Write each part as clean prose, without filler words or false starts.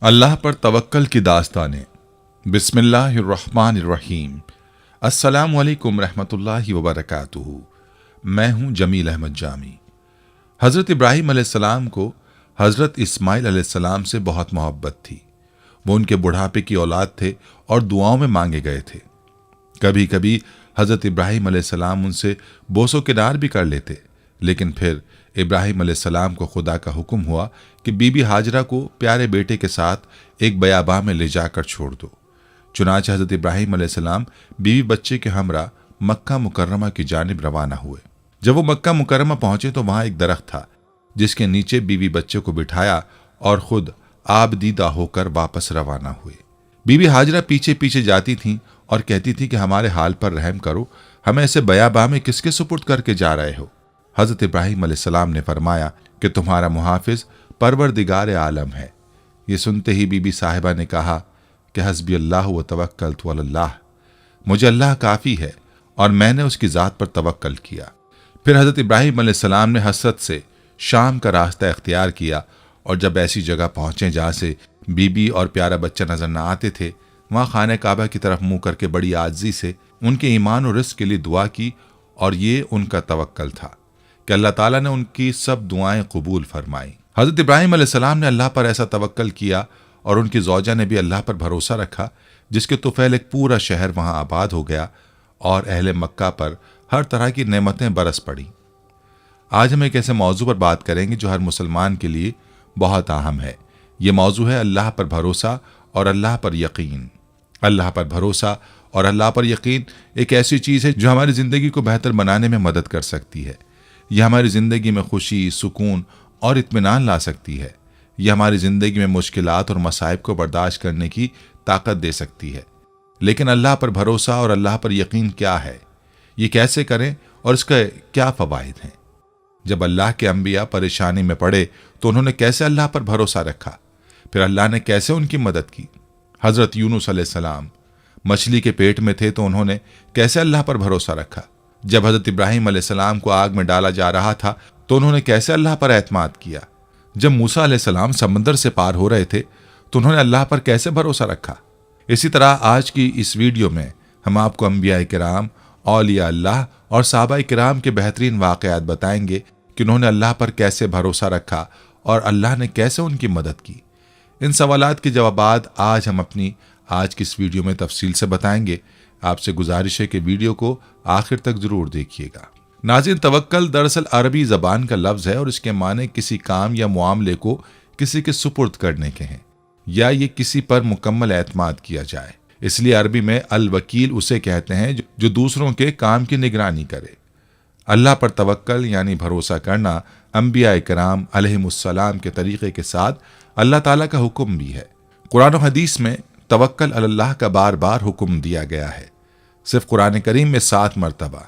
अल्लाह पर तवक्कल की दास्तानें। बिस्मिल्लाहिर्रहमानिर्रहीम। अस्सलामु अलैकुम रहमतुल्लाहि व बरकातुहू। मैं हूँ जमील अहमद जामी। हज़रत इब्राहीम अलैहिस्सलाम को हज़रत इस्माइल अलैहिस्सलाम से बहुत मोहब्बत थी। वो उनके बुढ़ापे की औलाद थे और दुआओं में मांगे गए थे। कभी कभी हज़रत इब्राहीम अलैहिस्सलाम उनसे बोसो किनार भी कर लेते, लेकिन फिर इब्राहीम अलैहिस्सलाम को खुदा का हुक्म हुआ कि बीबी हाजरा को प्यारे बेटे के साथ एक बयाबा में ले जाकर छोड़ दो। चुनांचे हज़रत इब्राहीम अलैहिस्सलाम बीवी बच्चे के हमरा मक्का मुकर्रमा की जानिब रवाना हुए। जब वो मक्का मुकर्रमा पहुंचे तो वहां एक दरख्त था जिसके नीचे बीवी बच्चे को बिठाया और खुद आबदीदा होकर वापस रवाना हुए। बीबी हाजरा पीछे पीछे जाती थीं और कहती थी कि हमारे हाल पर रहम करो, हमें ऐसे बयाबा में किसके सुपुर्द करके जा रहे हो। हज़रत इब्राहीम अलैहिस्सलाम ने फरमाया कि तुम्हारा मुहाफिज परवरदिगार आलम है। ये सुनते ही बीबी साहिबा ने कहा कि हस्बी अल्लाह व तवक्कलतु अलल्लाह, मुझे अल्लाह काफ़ी है और मैंने उसकी ज़ात पर तवक्कल किया। फिर हज़रत इब्राहीम अलैहिस्सलाम ने हसरत से शाम का रास्ता इख्तियार किया और जब ऐसी जगह पहुँचे जहाँ से बीबी और प्यारा बच्चा नजर न आते थे, वहाँ खाने काबा की तरफ मुँह करके बड़ी आजिज़ी से उनके ईमान और रिज़्क़ के लिए दुआ की। और ये उनका तवक्कल था कि अल्लाह ताला ने उनकी सब दुआएं कबूल फरमाई। हज़रत इब्राहीम अलैहिस्सलाम ने अल्लाह पर ऐसा तवक्कल किया और उनकी ज़ौजा ने भी अल्लाह पर भरोसा रखा, जिसके तुफ़ैल एक पूरा शहर वहाँ आबाद हो गया और अहले मक्का पर हर तरह की नेमतें बरस पड़ी। आज हम एक ऐसे मौजू पर बात करेंगे जो हर मुसलमान के लिए बहुत अहम है। ये मौजू है अल्लाह पर भरोसा और अल्लाह पर यकीन। अल्लाह पर भरोसा और अल्लाह पर यकीन एक ऐसी चीज़ है जो हमारी ज़िंदगी को बेहतर बनाने में मदद कर सकती है। यह हमारी ज़िंदगी में खुशी, सुकून और इत्मीनान ला सकती है। यह हमारी ज़िंदगी में मुश्किलात और मसाइब को बर्दाश्त करने की ताकत दे सकती है। लेकिन अल्लाह पर भरोसा और अल्लाह पर यकीन क्या है, ये कैसे करें और इसके क्या फ़वाइद हैं? जब अल्लाह के अंबिया परेशानी में पड़े तो उन्होंने कैसे अल्लाह पर भरोसा रखा, फिर अल्लाह ने कैसे उनकी मदद की। हज़रत यूनुस अलैहिस्सलाम मछली के पेट में थे तो उन्होंने कैसे अल्लाह पर भरोसा रखा। जब हज़रत इब्राहीम अलैहिस्सलाम को आग में डाला जा रहा था तो उन्होंने कैसे अल्लाह पर एतमाद किया। जब मूसा अलैहिस्सलाम समंदर से पार हो रहे थे तो उन्होंने अल्लाह पर कैसे भरोसा रखा। इसी तरह आज की इस वीडियो में हम आपको अंबिया किराम, औलिया अल्लाह और सहाबा किराम के बेहतरीन वाक़यात बताएंगे कि उन्होंने अल्लाह पर कैसे भरोसा रखा और अल्लाह ने कैसे उनकी मदद की। इन सवालात के जवाबात आज हम अपनी आज की इस वीडियो में तफसील से बताएंगे। आपसे गुजारिश है कि वीडियो को आखिर तक ज़रूर देखिएगा। नाज़रीन, तवक्कल दरअसल अरबी ज़बान का लफ्ज़ है और इसके माने किसी काम या मामले को किसी के सुपुर्द करने के हैं या ये किसी पर मुकम्मल एतमाद किया जाए। इसलिए अरबी में अल वकील उसे कहते हैं जो दूसरों के काम की निगरानी करे। अल्लाह पर तवक्कल यानी भरोसा करना अंबिया इकराम अलैहिमुस्सलाम के तरीक़े के साथ अल्लाह ताला का हुक्म भी है। कुरान और हदीस में तवक्कल अल्लाह का बार बार हुक्म दिया गया है। सिर्फ कुरान करीम में 7 मरतबा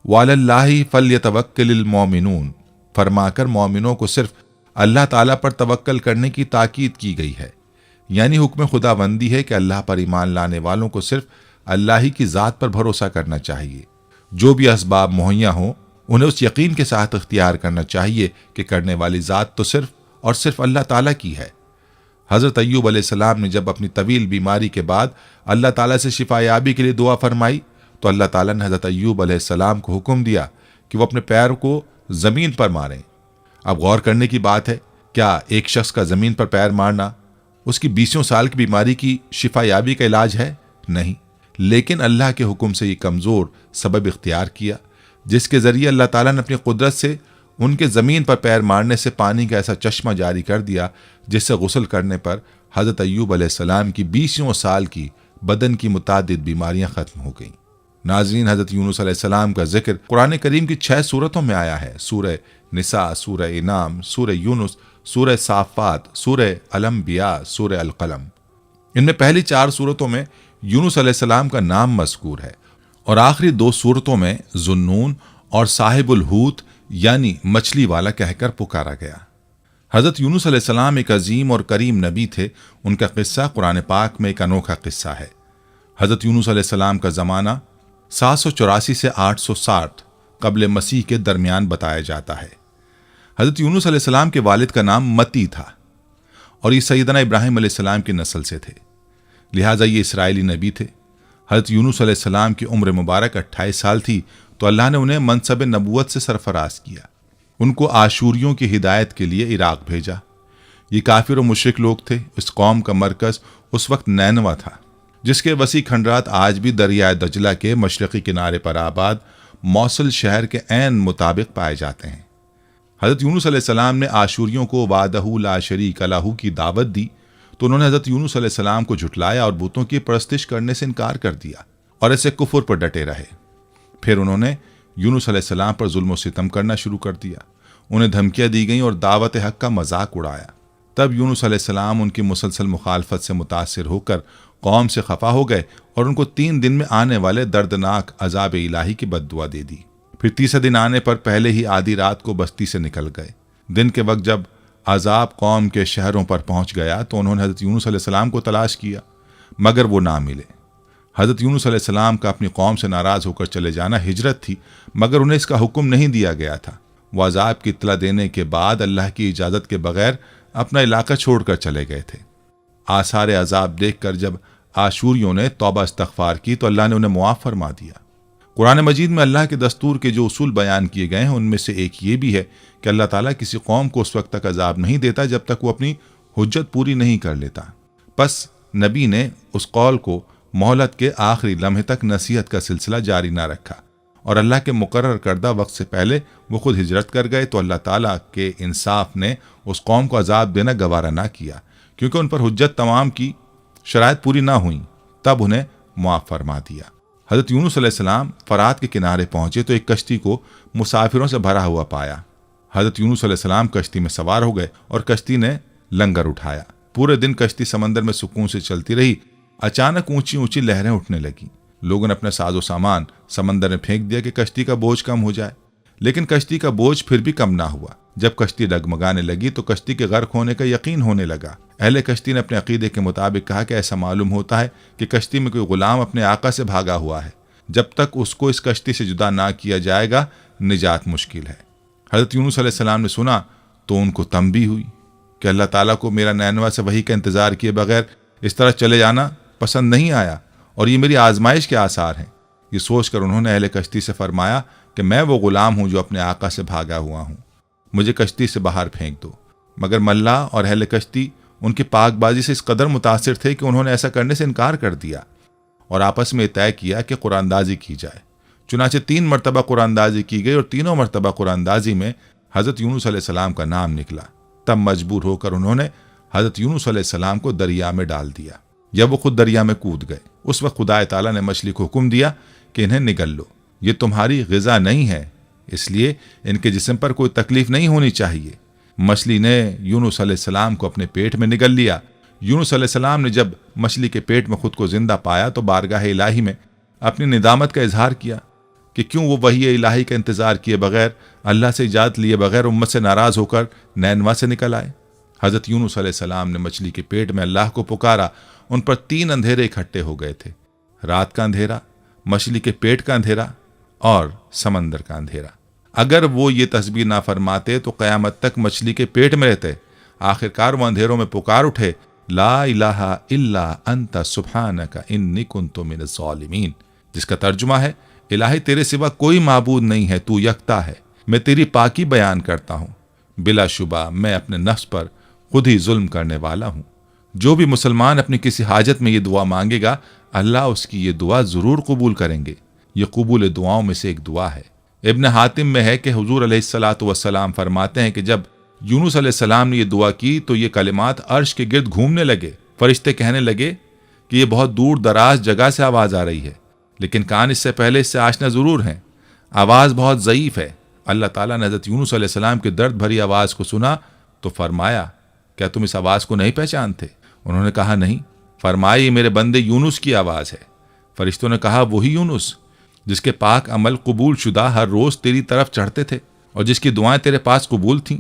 वालल्लाहि फल्यतवक्किलिल मोमिनून फरमाकर मोमिनों को सिर्फ अल्लाह ताला पर तवक्कल करने की ताकीद की गई है। यानी हुक्म खुदाबंदी है कि अल्लाह पर ईमान लाने वालों को सिर्फ अल्लाह ही की ज़ात पर भरोसा करना चाहिए। जो भी असबाब मुहैया हों उन्हें उस यकीन के साथ इख्तियार करना चाहिए कि करने वाली ज़ात तो सिर्फ और सिर्फ अल्लाह ताला की है। हज़रत अय्यूब अलैहिस्सलाम ने जब अपनी तवील बीमारी के बाद अल्लाह ताला से शिफायाबी के लिए दुआ फरमाई तो अल्लाह ताला ने हज़रत अय्यूब अलैहिस्सलाम को हुक्म दिया कि वो अपने पैर को ज़मीन पर मारें। अब गौर करने की बात है, क्या एक शख्स का ज़मीन पर पैर मारना उसकी 20 साल की बीमारी की शिफायाबी का इलाज है? नहीं। लेकिन अल्लाह के हुक्म से ये कमज़ोर सबब इख्तियार किया जिसके ज़रिए अल्लाह ताला ने अपनी कुदरत से उनके ज़मीन पर पैर मारने से पानी का ऐसा चश्मा जारी कर दिया जिससे गुस्ल करने पर हज़रत अय्यूब अलैहिस्सलाम की 20 साल की बदन की मुतादिद बीमारियां ख़त्म हो गईं। नाज़रीन, हज़रत यूनुस अलैहिस्सलाम का जिक्र कुरान करीम की 6 सूरतों में आया है। सूरह निसा, सूरह इनाम, सूरह यूनुस, सूरह साफ़ात, सूरह अल-अंबिया, सूरह अल-क़लम। इनमें पहली 4 सूरतों में यूनुस अलैहिस्सलाम का नाम मज़कूर है और आखिरी 2 सूरतों में ज़ुन्नून और साहिबुल हूत यानी मछली वाला कहकर पुकारा गया। हज़रत यूनुस अलैहिस्सलाम एक अजीम और करीम नबी थे। उनका किस्सा कुरान पाक में एक अनोखा किस्सा है। हज़रत यूनुस अलैहिस्सलाम का ज़माना 784 से 860 क़ब्ल मसीह के दरमियान बताया जाता है। हज़रत यूनुस अलैहिस्सलाम के वालिद का नाम मती था और ये सैयदना इब्राहिम अलैहिस्सलाम की नस्ल से थे, लिहाजा ये इसराइली नबी थे। हज़रत यूनुस अलैहिस्सलाम की उम्र मुबारक 28 साल थी तो अल्लाह ने उन्हें मनसब नबूवत से सरफराज किया। उनको आशूरियों की हिदायत के लिए इराक भेजा। ये काफिर और मुशरिक लोग थे। इस कौम का मरकज़ उस वक्त नैनवा था, जिसके वसी खंडरात आज भी दरियाए दजला के मशरक़ी किनारे पर आबाद मौसल शहर के ऐन मुताबिक पाए जाते हैं। हज़रत यूनुस अलैहिस्सलाम ने आशूरियों को वादहू ला शरीक लहू की दावत दी तो उन्होंने हज़रत यूनुस अलैहिस्सलाम को झुटलाया और बुतों की परस्तिश करने से इनकार कर दिया और ऐसे कुफर पर डटे रहे। फिर उन्होंने यूनुस अलैहिस्सलाम पर जुल्म और सितम करना शुरू कर दिया। उन्हें धमकियां दी गईं और दावत हक का मजाक उड़ाया। तब यूनुस अलैहिस्सलाम उनकी मुसलसल मुखालफत से मुतासिर होकर कौम से खफा हो गए और उनको 3 दिन में आने वाले दर्दनाक अजाब इलाही की बद्दुआ दे दी। फिर तीसरे दिन आने पर पहले ही आधी रात को बस्ती से निकल गए। दिन के वक्त जब अजाब कौम के शहरों पर पहुंच गया तो उन्होंने हज़रत यूनुस अलैहिस्सलाम को तलाश किया, मगर वो ना मिले। हज़रत यूनुस अलैहिस्सलाम का अपनी कौम से नाराज़ होकर चले जाना हिजरत थी, मगर उन्हें इसका हुक्म नहीं दिया गया था। वो अजाब की इत्तला देने के बाद अल्लाह की इजाज़त के बगैर अपना इलाका छोड़कर चले गए थे। आसार अजाब देखकर जब आशूरियों ने तौबा इस्तग़फ़ार की तो अल्लाह ने उन्हें मुआफ़ फरमा दिया। कुरान मजीद में अल्लाह के दस्तूर के जो उसूल बयान किए गए हैं उनमें से एक ये भी है कि अल्लाह ताला किसी कौम को उस वक्त तक अजाब नहीं देता जब तक वो अपनी हुज्जत पूरी नहीं कर लेता। बस नबी ने उस कौल को मोहलत के आखिरी लम्हे तक नसीहत का सिलसिला जारी ना रखा और अल्लाह के मुकर्रर करदा वक्त से पहले वो खुद हिजरत कर गए तो अल्लाह ताला के इंसाफ ने उस कौम को अजाब देना गवारा ना किया, क्योंकि उन पर हुज्जत तमाम की शराइत पूरी ना हुई। तब उन्हें मुआफ़ फरमा दिया। हज़रत यूनुस अलैहिस्सलाम फ़रात के किनारे पहुंचे तो एक कश्ती को मुसाफिरों से भरा हुआ पाया। हज़रत यूनुस अलैहिस्सलाम कश्ती में सवार हो गए और कश्ती ने लंगर उठाया। पूरे दिन कश्ती समंदर में सुकून से चलती रही। अचानक ऊंची ऊंची लहरें उठने लगी। लोगों ने अपना साजो सामान समंदर में फेंक दिया कि कश्ती का बोझ कम हो जाए, लेकिन कश्ती का बोझ फिर भी कम ना हुआ। जब कश्ती डगमगाने लगी तो कश्ती के गर्क होने का यकीन होने लगा। अहले कश्ती ने अपने अकीदे के मुताबिक कहा कि ऐसा मालूम होता है कि कश्ती में कोई गुलाम अपने आका से भागा हुआ है। जब तक उसको इस कश्ती से जुदा ना किया जाएगा निजात मुश्किल है। हज़रत यूनुस अलैहिस्सलाम ने सुना तो उनको तंबी हुई कि अल्लाह ताला को मेरा नैनवा से वही का इंतज़ार किए बगैर इस तरह चले जाना पसंद नहीं आया और ये मेरी आजमाइश के आसार हैं। ये सोचकर उन्होंने अहले कश्ती से फरमाया कि मैं वो गुलाम हूँ जो अपने आका से भागा हुआ हूँ, मुझे कश्ती से बाहर फेंक दो। मगर मल्ला और अहले कश्ती उनकी पाकबाजी से इस कदर मुतासिर थे कि उन्होंने ऐसा करने से इनकार कर दिया और आपस में तय किया कि कुरानदाजी की जाए। चुनाचे 3 मरतबा कुरानदाजी की गई और तीनों मरतबा कुरानदाजी में हज़रत यूनुस अलैहिस्सलाम का नाम निकला। तब मजबूर होकर उन्होंने हज़रत यूनुस अलैहिस्सलाम को दरिया में डाल दिया या वो खुद दरिया में कूद गए। उस वक्त खुदा ताला ने मछली को हुक्म दिया कि इन्हें निगल लो, ये तुम्हारी ग़िज़ा नहीं है, इसलिए इनके जिस्म पर कोई तकलीफ नहीं होनी चाहिए। मछली ने यूनुस अलैहिस्सलाम को अपने पेट में निगल लिया। यूनुस अलैहिस्सलाम ने जब मछली के पेट में खुद को जिंदा पाया तो बारगाह इलाही में अपनी निदामत का इजहार किया कि क्यों वो वही इलाही का इंतज़ार किए बगैर, अल्लाह से इजाज़त लिए बगैर उम्मत से नाराज़ होकर नैनवा से निकल आए। हज़रत यूनुस अलैहिस्सलाम ने मछली के पेट में अल्लाह को पुकारा। उन पर 3 अंधेरे इकट्ठे हो गए थे, रात का अंधेरा, मछली के पेट का अंधेरा और समंदर का अंधेरा। अगर वो ये तस्बीह ना फरमाते तो क़यामत तक मछली के पेट में रहते। आखिरकार वो अंधेरों में पुकार उठे, ला इलाहा इल्ला अंता सुब्हानका इन्नी कुन्तु मिनज़ ज़ालिमीन, जिसका तर्जुमा है, इलाही तेरे सिवा कोई माबूद नहीं है, तू यकता है, मैं तेरी पाकी बयान करता हूँ। बिलाशुबा मैं अपने नफ्स पर खुद ही जुल्म करने वाला हूँ। जो भी मुसलमान अपनी किसी हाजत में ये दुआ मांगेगा, अल्लाह उसकी ये दुआ ज़रूर कबूल करेंगे। ये कबूल दुआओं में से एक दुआ है। इब्न हातिम में है कि हुजूर अलैहिस्सलातु वस्सलाम फरमाते हैं कि जब यूनुस अलैहिस्सलाम ने ये दुआ की तो ये कलिमात अर्श के गिर्द घूमने लगे। फरिश्ते कहने लगे कि ये बहुत दूर दराज जगह से आवाज़ आ रही है, लेकिन कान इससे पहले इससे आशना ज़रूर हैं। आवाज़ बहुत ज़ईफ़ है। अल्लाह ताला ने हज़रत यूनुस अलैहिस्सलाम की दर्द भरी आवाज़ को सुना तो फरमाया, क्या तुम इस आवाज़ को नहीं पहचानते? उन्होंने कहा नहीं। फरमाया, ये मेरे बंदे यूनुस की आवाज़ है। फरिश्तों ने कहा, वही यूनुस जिसके पाक अमल कबूल शुदा हर रोज़ तेरी तरफ चढ़ते थे और जिसकी दुआएं तेरे पास कबूल थीं।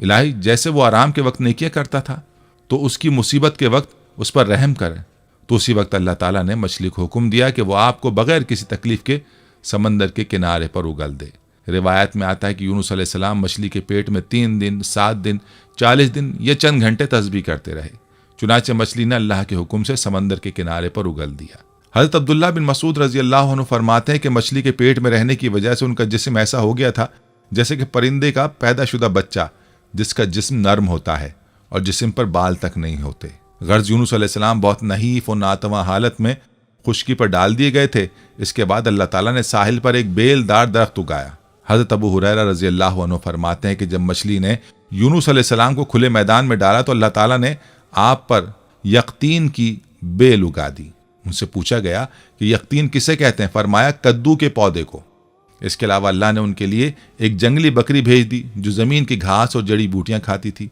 इलाही, जैसे वो आराम के वक्त नेकियां करता था तो उसकी मुसीबत के वक्त उस पर रहम कर। तो उसी वक्त अल्लाह ताला ने मछली को हुक्म दिया कि वो आपको बगैर किसी तकलीफ के समंदर के किनारे पर उगल दे। रिवायत में आता है कि यूनुस अलैहिस्सलाम मछली के पेट में 3 दिन, 7 दिन, 40 दिन या चंद घंटे तस्बीह करते रहे। चुनाचे मछली ने अल्लाह के हुक्म से समंदर के किनारे पर उगल दिया। हजरत अब्दुल्ला बिन मसूद रजी अल्लाह अन्हु फरमाते हैं कि मछली के पेट में रहने की वजह से उनका जिस्म ऐसा हो गया था जैसे कि परिंदे का पैदाशुदा बच्चा जिसका जिस्म नर्म होता है और जिस्म पर बाल तक नहीं होते। गर्ज यूनुस अलैहिस्सलाम बहुत नहीफ और नातवा हालत में खुश्की पर डाल दिए गए थे। इसके बाद अल्लाह ताला ने साहिल पर एक बेलदार दरख्त उगाया। हजरत अबू हुरैरा रजी अल्लाह अन्हु फरमाते हैं कि जब मछली ने यूनुस अलैहिस्सलाम को खुले मैदान में डाला तो अल्लाह ताला ने आप पर यक़तीन की बेल उगा दी। उनसे पूछा गया कि यक़तीन किसे कहते हैं? फरमाया कद्दू के पौधे को। इसके अलावा अल्लाह ने उनके लिए एक जंगली बकरी भेज दी जो जमीन की घास और जड़ी बूटियां खाती थी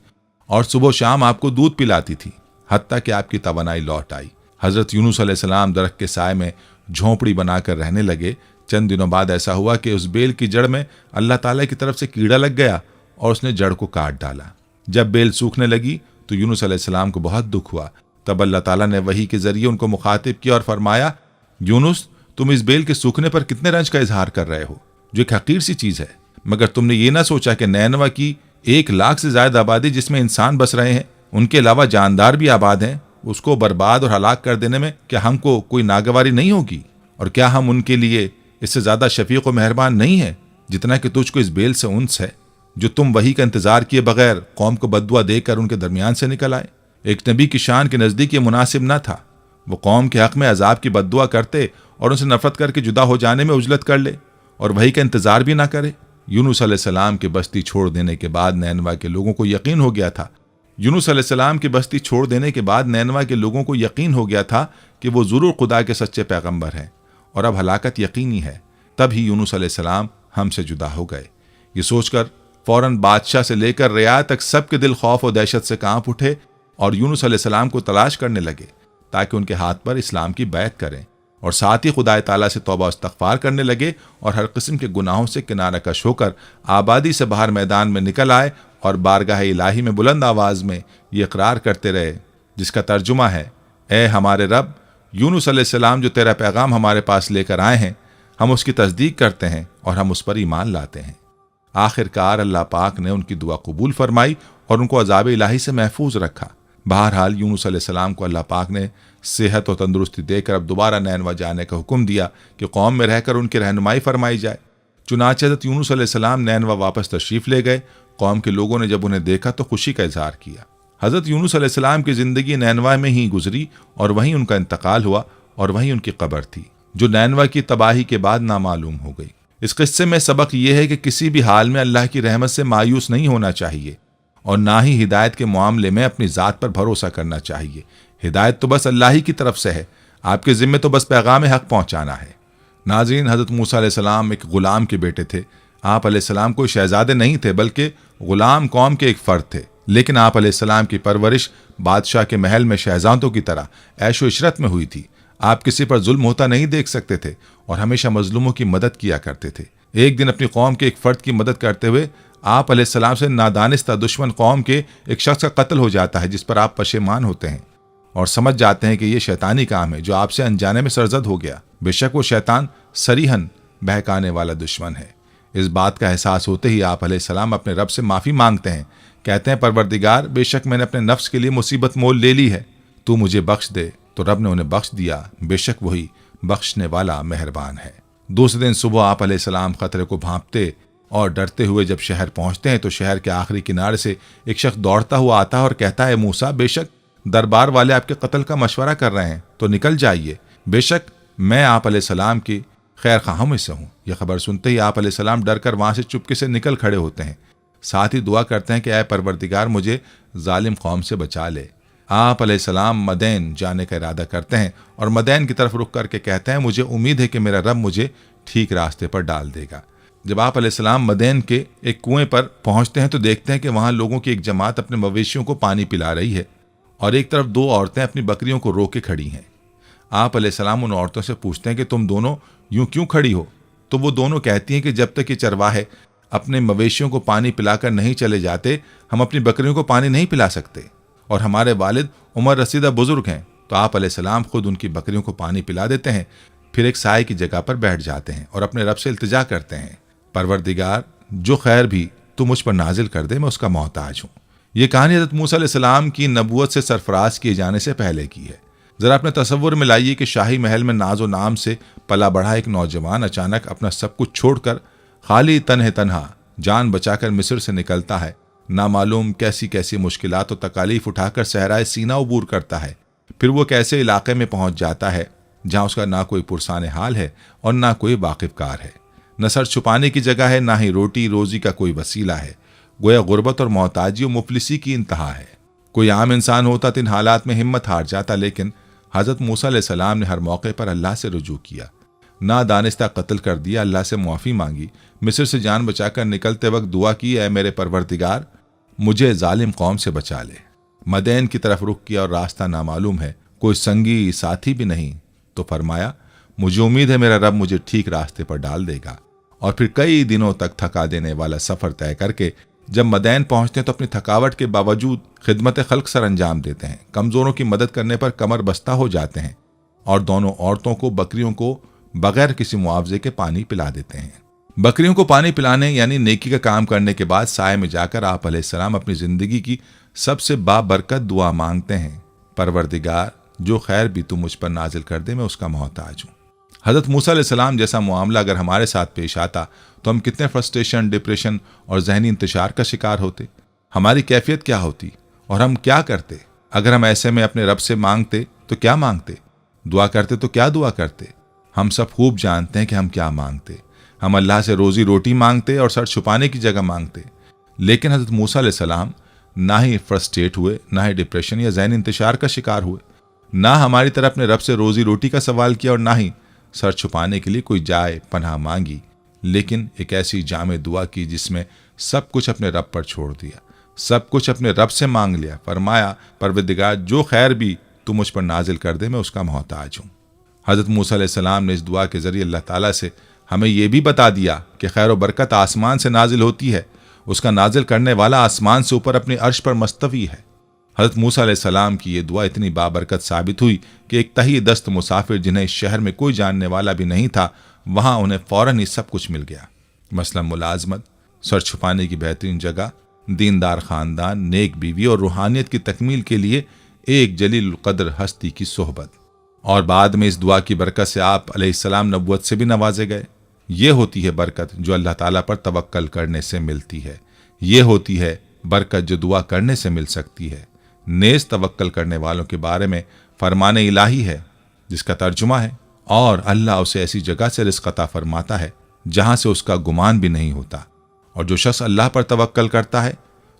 और सुबह शाम आपको दूध पिलाती थी, हत्ता कि आपकी तवानाई लौट आई। हजरत यूनुस अलैहिस्सलाम दरख्त के साए में झोंपड़ी बनाकर रहने लगे। चंद दिनों बाद ऐसा हुआ कि उस बेल की जड़ में अल्लाह ताला की तरफ से कीड़ा लग गया और उसने जड़ को काट डाला। जब बेल सूखने लगी तो यूनुस अलैहिस्सलाम को बहुत दुख हुआ। तब अल्लाह ताला ने वही के जरिए उनको मुखातिब किया और फरमाया, यूनुस तुम इस बेल के सूखने पर कितने रंज का इजहार कर रहे हो, जो एक हकीर सी चीज है, मगर तुमने ये ना सोचा कि नैनवा की 1 लाख से ज्यादा आबादी जिसमें इंसान बस रहे हैं, उनके अलावा जानदार भी आबाद हैं, उसको बर्बाद और हलाक कर देने में क्या हमको कोई नागवारी नहीं होगी? और क्या हम उनके लिए इससे ज्यादा शफीक व मेहरबान नहीं है जितना कि तुझको इस बेल से उन्स है, जो तुम वही का इंतजार किए बगैर कौम को बद्दुआ देकर उनके दरमियान से निकल आए। एक नबी की शान के नजदीक ये मुनासिब न था वो कौम के हक में अजाब की बद्दुआ करते और उनसे नफरत करके जुदा हो जाने में उजलत कर ले और वही का इंतजार भी ना करे। यूनुस अलैहिस्सलाम की बस्ती छोड़ देने के बाद नैनवा के लोगों को यकीन हो गया था यूनुस अलैहिस्सलाम की बस्ती छोड़ देने के बाद नैनवा के लोगों को यकीन हो गया था कि वो जरूर खुदा के सच्चे पैगंबर हैं और अब हलाकत यकीनी है। तब ही यूनुस अलैहिस्सलाम हमसे जुदा हो गए। ये सोचकर फौरन बादशाह से लेकर रियाया तक सबके दिल खौफ और दहशत से कांप उठे और यूनुस अलैहिस्सलाम को तलाश करने लगे ताकि उनके हाथ पर इस्लाम की बैत करें और साथ ही खुदा ताला से तौबा इस्तग़फ़ार करने लगे और हर किस्म के गुनाहों से किनारा कश होकर आबादी से बाहर मैदान में निकल आए और बारगाह इलाही में बुलंद आवाज़ में ये इकरार करते रहे, जिसका तर्जुमा है, ए हमारे रब, यूनुस अलैहिस्सलाम जो तेरा पैगाम हमारे पास लेकर आए हैं, हम उसकी तस्दीक करते हैं और हम उस पर ईमान लाते हैं। आखिरकार अल्लाह पाक ने उनकी दुआ कबूल फरमाई और उनको अज़ाब इलाही से महफूज रखा। बहरहाल यूनुस अलैहिस्सलाम को अल्लाह पाक ने सेहत और तंदुरुस्ती देकर अब दोबारा नैनवा जाने का हुक्म दिया कि कौम में रहकर उनकी रहनुमाई फरमाई जाए। चुनांचे हज़रत यूनुस अलैहिस्सलाम नैनवा वापस तशरीफ़ ले गए। कौम के लोगों ने जब उन्हें देखा तो खुशी का इजहार किया। हज़रत यूनुस अलैहिस्सलाम की ज़िंदगी नैनवा में ही गुजरी और वहीं उनका इंतकाल हुआ और वहीं उनकी कब्र थी, जो नैनवा की तबाही के बाद नामालूम हो गई। इस किस्से में सबक यह है कि किसी भी हाल में अल्लाह की रहमत से मायूस नहीं होना चाहिए और ना ही हिदायत के मामले में अपनी ज़ात पर भरोसा करना चाहिए। हिदायत तो बस अल्लाह ही की तरफ से है, आपके ज़िम्मे तो बस पैगाम हक पहुँचाना है। नाज़रीन, हज़रत मूसा अलैहिस्सलाम एक ग़ुलाम के बेटे थे। आप अलैहिस्सलाम कोई शहज़ादे नहीं थे बल्कि ग़ुलाम कौम के एक फ़र्द थे, लेकिन आप अलैहिस्सलाम की परवरिश बादशाह के महल में शहज़ादों की तरह ऐशो इशरत में हुई थी। आप किसी पर जुल्म होता नहीं देख सकते थे और हमेशा मजलूमों की मदद किया करते थे। एक दिन अपनी कौम के एक फ़र्द की मदद करते हुए आप अलैहिस्सलाम से नादानिस्ता दुश्मन कौम के एक शख्स का कत्ल हो जाता है, जिस पर आप पशेमान होते हैं और समझ जाते हैं कि यह शैतानी काम है जो आपसे अनजाने में सरजद हो गया। बेशक वो शैतान सरीहन बहकाने वाला दुश्मन है। इस बात का एहसास होते ही आप अलैहिस्सलाम अपने रब से माफ़ी मांगते हैं। कहते हैं, परवरदिगार, बेशक मैंने अपने नफ्स के लिए मुसीबत मोल ले ली है, तू मुझे बख्श दे। तो रब ने उन्हें बख्श दिया। बेशक वही बख्शने वाला मेहरबान है। दूसरे दिन सुबह आप अलैहिस्सलाम खतरे को भांपते और डरते हुए जब शहर पहुंचते हैं तो शहर के आखिरी किनारे से एक शख्स दौड़ता हुआ आता है और कहता है, मूसा, बेशक दरबार वाले आपके कत्ल का मशवरा कर रहे हैं, तो निकल जाइए। बेशक मैं आप अलैहिस्सलाम की खैर खाहों में से हूँ। यह खबर सुनते ही आप अलैहिस्सलाम डर कर वहाँ से चुपके से निकल खड़े होते हैं। साथ ही दुआ करते हैं कि ऐ परवरदिगार, मुझे जालिम कौम से बचा ले। आप अलैहिस्सलाम मदैन जाने का इरादा करते हैं और मदैन की तरफ रुख करके कहते हैं, मुझे उम्मीद है कि मेरा रब मुझे ठीक रास्ते पर डाल देगा। जब आप अलैहिस्सलाम मदैन के एक कुएं पर पहुंचते हैं तो देखते हैं कि वहां लोगों की एक जमात अपने मवेशियों को पानी पिला रही है और एक तरफ 2 औरतें अपनी बकरियों को रोके खड़ी हैं। आप अलैहिस्सलाम उन औरतों से पूछते हैं कि तुम दोनों यूं क्यों खड़ी हो? तो वो दोनों कहती हैं कि जब तक ये चरवाहे अपने मवेशियों को पानी पिलाकर नहीं चले जाते, हम अपनी बकरियों को पानी नहीं पिला सकते और हमारे वालिद उमर रसीदा बुजुर्ग हैं। तो आप अलैहिस्सलाम खुद उनकी बकरियों को पानी पिला देते हैं, फिर एक साए की जगह पर बैठ जाते हैं और अपने रब से इल्तिजा करते हैं, परवरदिगार, जो खैर भी तू मुझ पर नाजिल कर दे, मैं उसका मोहताज हूँ। ये कहानी हज़रत मूसा अलैहिस्सलाम की नबूवत से सरफराज किए जाने से पहले की है। ज़रा अपने तसव्वुर में लाइए कि शाही महल में नाजो नाम से पला बढ़ा एक नौजवान अचानक अपना सब कुछ छोड़कर खाली तन्हा जान बचाकर मिस्र से निकलता है। नामालूम कैसी कैसी मुश्किलात और तकालीफ उठाकर सहराए सीना अबूर करता है। फिर वो कैसे इलाके में पहुंच जाता है जहां उसका ना कोई पुरसाने हाल है और ना कोई वाकिफकार है, न सर छुपाने की जगह है, ना ही रोटी रोजी का कोई वसीला है। गोया गुर्बत और मोहताजी और मुफलिसी की इंतहा है। कोई आम इंसान होता तो इन हालात में हिम्मत हार जाता, लेकिन हज़रत मूसा अलैहिस्सलाम ने हर मौके पर अल्लाह से रुजू किया। ना दानिस्ता कत्ल कर दिया, अल्लाह से मुआफ़ी मांगी, मिस्र से जान बचाकर निकलते वक्त दुआ की, ऐ मेरे परवरदिगार मुझे जालिम कौम से बचा ले। मदैन की तरफ रुख किया और रास्ता नामालूम है, कोई संगी साथी भी नहीं। तो फरमाया, मुझे उम्मीद है मेरा रब मुझे ठीक रास्ते पर डाल देगा। और फिर कई दिनों तक थका देने वाला सफ़र तय करके जब मदैन पहुंचते हैं तो अपनी थकावट के बावजूद खिदमत खल्क सर अंजाम देते हैं। कमज़ोरों की मदद करने पर कमर बस्ता हो जाते हैं और दोनों औरतों को बकरियों को बगैर किसी मुआवजे के पानी पिला देते हैं। बकरियों को पानी पिलाने यानी नेकी का काम करने के बाद साए में जाकर आप अलैहिस्सलाम अपनी ज़िंदगी की सबसे बाबरकत दुआ मांगते हैं, परवरदिगार जो खैर भी तू मुझ पर नाजिल कर दे, मैं उसका मोहताज हूँ। हज़रत मूसा अलैहिस्सलाम जैसा मामला अगर हमारे साथ पेश आता तो हम कितने फ्रस्ट्रेशन, डिप्रेशन और जहनी इंतशार का शिकार होते। हमारी कैफियत क्या होती और हम क्या करते। अगर हम ऐसे में अपने रब से मांगते तो क्या मांगते, दुआ करते तो क्या दुआ करते। हम सब खूब जानते हैं कि हम क्या मांगते। हम अल्लाह से रोज़ी रोटी मांगते और सर छुपाने की जगह मांगते। लेकिन हज़रत मूसा अलैहिस्सलाम ना ही फ्रस्ट्रेट हुए, ना ही डिप्रेशन या जहनी इंतशार का शिकार हुए, ना हमारी तरह अपने रब से रोज़ी रोटी का सवाल किया और ना ही सर छुपाने के लिए कोई जाए पनाह मांगी, लेकिन एक ऐसी जामे दुआ की जिसमें सब कुछ अपने रब पर छोड़ दिया, सब कुछ अपने रब से मांग लिया। फरमाया, परवरदिगार जो खैर भी तू मुझ पर नाजिल कर दे, मैं उसका मोहताज हूँ। हज़रत मूसा अलैहिस्सलाम ने इस दुआ के ज़रिए अल्लाह ताला से हमें यह भी बता दिया कि खैर व बरकत आसमान से नाजिल होती है, उसका नाजिल करने वाला आसमान से ऊपर अपने अर्श पर मुस्तवी है। हज़रत मूसा अलैहिस्सलाम की ये दुआ इतनी बाबरकत साबित हुई कि एक तही दस्त मुसाफिर जिन्हें इस शहर में कोई जानने वाला भी नहीं था, वहाँ उन्हें फ़ौरन ही सब कुछ मिल गया। मसलन मुलाजमत, सर छुपाने की बेहतरीन जगह, दीनदार ख़ानदान, नेक बीवी और रूहानियत की तकमील के लिए एक जलील क़द्र हस्ती की सोहबत। और बाद में इस दुआ की बरकत से आप अलैहिस्सलाम नबुव्वत से भी नवाजे गए। ये होती है बरकत जो अल्लाह ताला पर तवक्कल करने से मिलती है। ये होती है बरकत जो दुआ करने से मिल सकती है। नेज़ तवक्कल करने वालों के बारे में फरमान इलाही है जिसका तर्जुमा है, और अल्लाह उसे ऐसी जगह से रिज़्क़ अता फरमाता है जहाँ से उसका गुमान भी नहीं होता। और जो शख्स अल्लाह पर तवक्कल करता है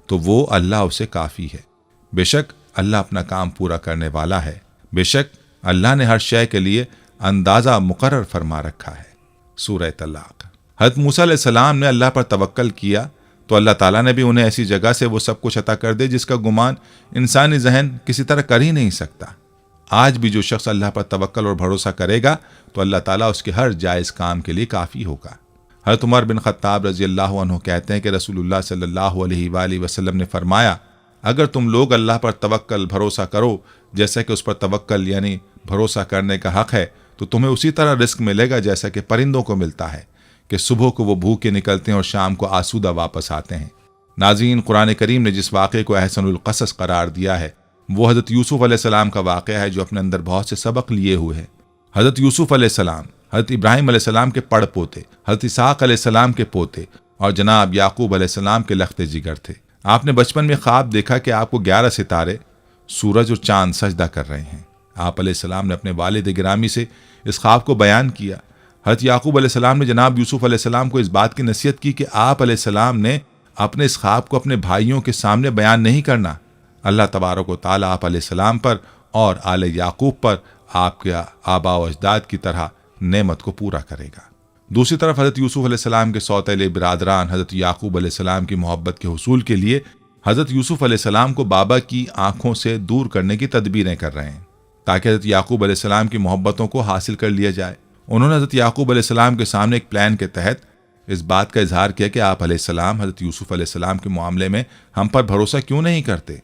तो वो अल्लाह उसे काफ़ी है। बेशक अल्लाह अपना काम पूरा करने वाला है। बेशक अल्लाह ने हर शय के लिए अंदाज़ा मुकर्रर फरमा रखा है। सूरह तलाक़। हज़रत मूसा अलैहिस्सलाम ने अल्लाह पर तवक्कल किया तो अल्लाह ताला ने भी उन्हें ऐसी जगह से वो सब कुछ अता कर दे जिसका गुमान इंसानी जहन किसी तरह कर ही नहीं सकता। आज भी जो शख्स अल्लाह पर तवक्कल और भरोसा करेगा तो अल्लाह ताला उसके हर जायज़ काम के लिए काफ़ी होगा। हज़रत उमर बिन ख़त्ताब रज़ी अल्लाह अन्हु कहते हैं कि रसूलुल्लाह सल्लल्लाहु अलैहि वसल्लम ने फरमाया, अगर तुम लोग अल्लाह पर तवक्कल भरोसा करो जैसा कि उस पर तवक्कल यानी भरोसा करने का हक़ है, तो तुम्हें उसी तरह रिस्क मिलेगा जैसा कि परिंदों को मिलता है कि सुबह को वो भूखे निकलते हैं और शाम को आसूदा वापस आते हैं। नाज़रीन, कुरान करीम ने जिस वाक़े को अहसनुल क़सस करार दिया है वो हज़रत यूसुफ़ अलैहिस्सलाम का वाक़या है जो अपने अंदर बहुत से सबक लिए हुए है। हज़रत यूसुफ़ अलैहिस्सलाम हज़रत इब्राहीम अलैहिस्सलाम के पड़ पोते, हज़रत इसहाक़ अलैहिस्सलाम के पोते और जनाब याकूब अलैहिस्सलाम के लख्ते जिगर थे। आपने बचपन में ख्वाब देखा कि आपको 11 सितारे, सूरज और चांद सजदा कर रहे हैं। आप अलैहिस्सलाम ने अपने वालिद गिरामी से इस ख्वाब को बयान किया। हज़रत याकूब अलैहिस्सलाम ने जनाब यूसुफ़ अलैहिस्सलाम को इस बात की नसीहत की कि आप अलैहिस्सलाम ने अपने इस ख्वाब को अपने भाइयों के सामने बयान नहीं करना। अल्लाह तबारक व तआला आप अलैहिस्सलाम पर और आले याकूब पर आपके आबा व अजदाद की तरह नेमत को पूरा करेगा। दूसरी तरफ हज़रत यूसुफ़ अलैहिस्सलाम के सौतेले बिरादरान हज़रत याकूब अलैहिस्सलाम की मोहब्बत के हुसूल के लिए हज़रत यूसुफ़ अलैहिस्सलाम को बाबा की आंखों से दूर करने की तदबीरें कर रहे हैं ताकि हज़रत याकूब अलैहिस्सलाम की मोहब्बतों को हासिल कर लिया जाए। उन्होंने हज़रत याकूब अलैहिस्सलाम के सामने एक प्लान के तहत इस बात का इजहार किया कि आप अलैहिस्सलाम हज़रत यूसुफ़ अलैहिस्सलाम के मामले में हम पर भरोसा क्यों नहीं करते।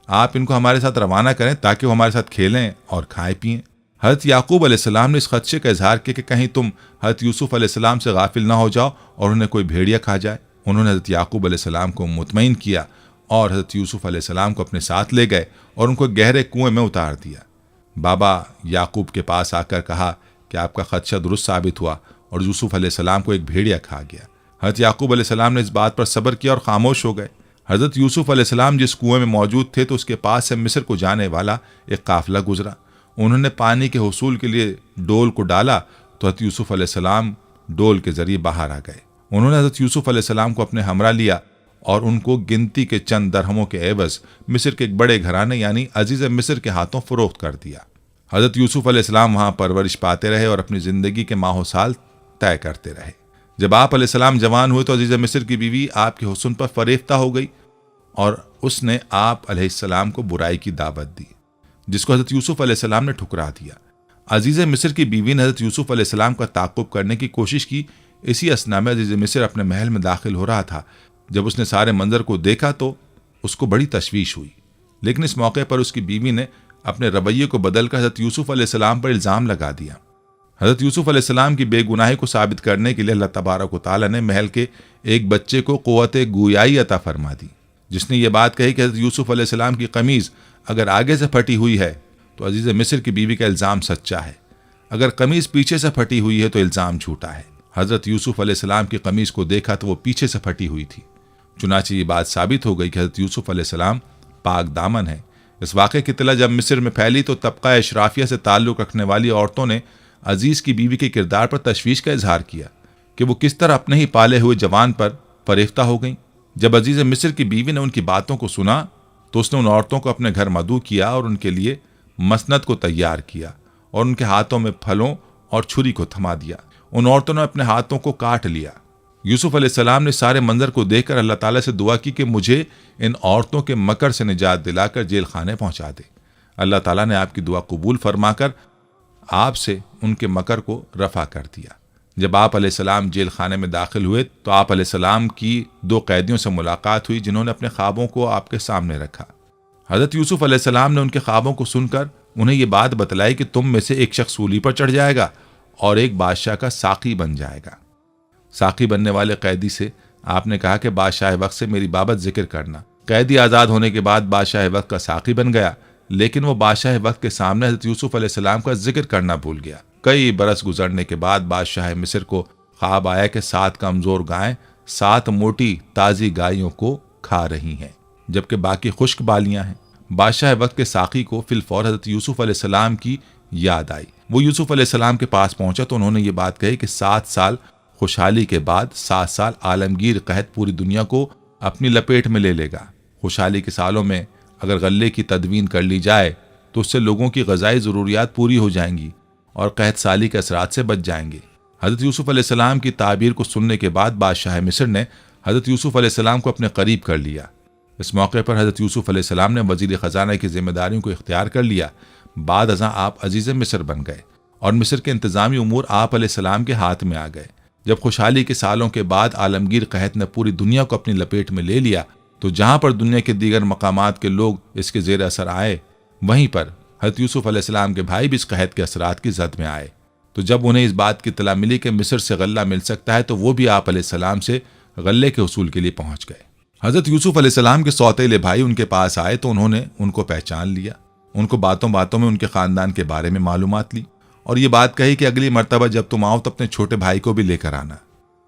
आप इनको हमारे साथ रवाना करें ताकि वो हमारे साथ खेलें और खाएं पिएं। हज़रत याकूब अलैहिस्सलाम ने इस खदशे का इजहार किया कि कहीं तुम हज़रत यूसुफ़ अलैहिस्सलाम से गाफिल ना हो जाओ और उन्हें कोई भेड़िया खा जाए। उन्होंने हज़रत याकूब अलैहिस्सलाम को मुतमईन किया और हज़रत यूसुफ अलैहिस्सलाम को अपने साथ ले गए और उनको गहरे कुएं में उतार दिया। बाबा याकूब के पास आकर कहा कि आपका खदशा दुरुस्त साबित हुआ और यूसुफ अलैहिस्सलाम को एक भेड़िया खा गया। हज़रत याकूब अलैहिस्सलाम ने इस बात पर सब्र किया और खामोश हो गए। हज़रत यूसुफ अलैहिस्सलाम जिस कुएं में मौजूद थे तो उसके पास से मिस्र को जाने वाला एक काफिला गुजरा। उन्होंने पानी के हुसूल के लिए डोल को डाला तो हज़रत यूसुफ अलैहिस्सलाम डोल के जरिए बाहर आ गए। उन्होंने हज़रत यूसुफ अलैहिस्सलाम को अपने हमरा लिया और उनको गिनती के चंद दरहमों के एवज मिस्र के एक बड़े घराने यानी अजीज मिस्र के हाथों फरोख्त कर दिया। हज़रत यूसुफ अलैहिस्सलाम वहाँ परवरिश पाते रहे और अपनी ज़िंदगी के माहो साल तय करते रहे। जब आप अलैहिस्सलाम जवान हुए तो अजीज मिस्र की बीवी आपके हुस्न पर फरेफ्ता हो गई और उसने आप अलैहिस्सलाम को बुराई की दावत दी, जिसको हज़रत यूसुफ अलैहिस्सलाम ने ठुकरा दिया। अजीज मिस्र की बीवी ने हज़रत यूसुफ अलैहिस्सलाम का ताक़ुब करने की कोशिश की। इसी असना में अजीज मिस्र अपने महल में दाखिल हो रहा था। जब उसने सारे मंजर को देखा तो उसको बड़ी तशवीश हुई, लेकिन इस मौके पर उसकी बीवी ने अपने रवैये को बदलकर हज़रत यूसुफ अलैहिस्सलाम पर इल्ज़ाम लगा दिया। हज़रत यूसुफ अलैहिस्सलाम की बेगुनाही को साबित करने के लिए अल्लाह तबारक व तआला ने महल के एक बच्चे को क़ुव्वत गुयाई अता फरमा दी, जिसने ये बात कही कि हज़रत यूसुफ अलैहिस्सलाम की कमीज़ अगर आगे से फटी हुई है तो अजीज़ मिस्र की बीवी का इल्ज़ाम सच्चा है, अगर कमीज़ पीछे से फटी हुई है तो इल्ज़ाम झूठा है। हज़रत यूसुफ अलैहिस्सलाम की कमीज़ को देखा तो वो पीछे से फटी हुई थी। चुनांचे ये बात साबित हो गई कि हज़रत यूसुफ अलैहिस्सलाम पाक दामन है। इस वाक़े की इत्तला जब मिस्र में फैली तो तबका अशराफिया से ताल्लुक़ रखने वाली औरतों ने अजीज़ की बीवी के किरदार पर तशवीश का इजहार किया कि वो किस तरह अपने ही पाले हुए जवान पर फरेफ्ता हो गई। जब अजीज़ मिस्र की बीवी ने उनकी बातों को सुना तो उसने उन औरतों को अपने घर मदऊ किया और उनके लिए मसनद को तैयार किया और उनके हाथों में फलों और छुरी को थमा दिया। उन औरतों ने अपने हाथों को काट लिया। यूसुफ अलैहिस्सलाम ने सारे मंजर को देखकर अल्लाह ताला से दुआ की कि मुझे इन औरतों के मकर से निजात दिलाकर जेल खाने पहुंचा दे। अल्लाह ताला ने आपकी दुआ कबूल फरमाकर आपसे उनके मकर को रफा कर दिया। जब आप अलैहिस्सलाम जेल खाने में दाखिल हुए तो आप अलैहिस्सलाम की 2 कैदियों से मुलाकात हुई जिन्होंने अपने ख्वाबों को आपके सामने रखा। हज़रत यूसुफ अलैहिस्सलाम ने उनके ख्वाबों को सुनकर उन्हें ये बात बतलाई कि तुम में से एक शख्स सूली पर चढ़ जाएगा और एक बादशाह का साक़ी बन जाएगा। साक़ी बनने वाले कैदी से आपने कहा कि बादशाह वक्त से मेरी बाबत जिक्र करना। कैदी आज़ाद होने के बाद बादशाह वक्त का साक़ी बन गया, लेकिन वो बादशाह वक्त के सामने हज़रत यूसुफ अलैहिस्सलाम का जिक्र करना भूल गया। कई बरस गुजरने के बाद बादशाह मिस्र को ख्वाब आया कि 7 कमज़ोर गायें 7 मोटी ताज़ी गायों को खा रही हैं, जबकि बाकी खुश्क बालियां हैं। बादशाह वक्त के साक़ी को फिलफौर हज़रत यूसुफ अलैहिस्सलाम की याद आई। वो यूसुफ अलैहिस्सलाम के पास पहुंचा तो उन्होंने ये बात कही कि 7 साल खुशहाली के बाद 7 साल आलमगीर कहत पूरी दुनिया को अपनी लपेट में ले लेगा। खुशहाली के सालों में अगर गल्ले की तदवीन कर ली जाए तो उससे लोगों की ग़िज़ाई ज़रूरियात पूरी हो जाएंगी और कहत साली के असरात से बच जाएंगे। हज़रत यूसुफ अलैहिस्सलाम की ताबीर को सुनने के बाद बादशाह मिस्र ने हज़रत यूसुफ अलैहिस्सलाम को अपने करीब कर लिया। इस मौके पर हज़रत यूसुफ अलैहिस्सलाम ने वज़ीर ख़जाना की जिम्मेदारियों को इख्तियार कर लिया। बाद अज़ां आप अजीज़ मिस्र बन गए और मिस्र के इंतज़ामी उमूर आप अलैहिस्सलाम के हाथ में आ गए। जब खुशहाली के सालों के बाद आलमगीर कहत ने पूरी दुनिया को अपनी लपेट में ले लिया तो जहाँ पर दुनिया के दीगर मकामात के लोग इसके ज़ेर असर आए, वहीं पर हज़रत यूसुफ अलैहिस्सलाम के भाई भी इस कहत के असरात की जद में आए। तो जब उन्हें इस बात की इत्तला मिली कि मिस्र से गल्ला मिल सकता है तो वो भी आप अलैहिस्सलाम से गल्ले के उसूल के लिए पहुँच गए। हज़रत यूसुफ अलैहिस्सलाम के सौतेले भाई उनके पास आए तो उन्होंने उनको पहचान लिया। उनको बातों बातों में उनके ख़ानदान के बारे में मालूमात ली और ये बात कही कि अगली मर्तबा जब तुम आओ तो अपने छोटे भाई को भी लेकर आना।